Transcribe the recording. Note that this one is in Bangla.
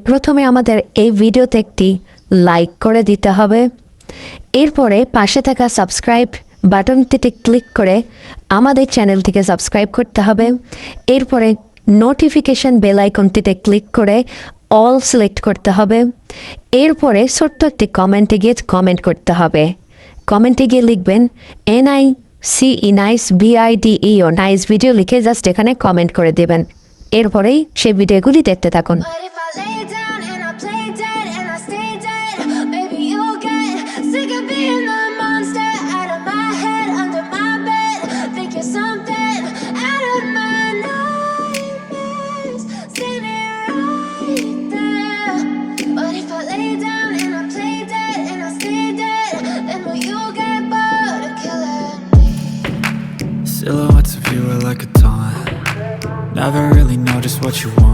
প্রথমে আমাদের এই ভিডিওতে একটি লাইক করে দিতে হবে। এরপরে পাশে থাকা সাবস্ক্রাইব বাটনটিতে ক্লিক করে আমাদের চ্যানেলটিকে সাবস্ক্রাইব করতে হবে। এরপরে নোটিফিকেশন বেল আইকনটিতে ক্লিক করে অল সিলেক্ট করতে হবে। এরপরে ছোট্ট একটি কমেন্টে গিয়ে কমেন্ট করতে হবে। কমেন্টে গিয়ে লিখবেন NICE nice BIDEO nice video লিখে জাস্ট এখানে কমেন্ট করে দেবেন। এরপরেই সেই ভিডিওগুলি দেখতে থাকুন। But if I lay down and I play dead and I stay dead, maybe you'll get sick of being the monster out of my head, under my bed. Think you're something out of my nightmares, standing right there. But if I lay down and I play dead and I stay dead, then will you get bored of killing me? Silhouettes of you are like a taunt. Never really know just what you want.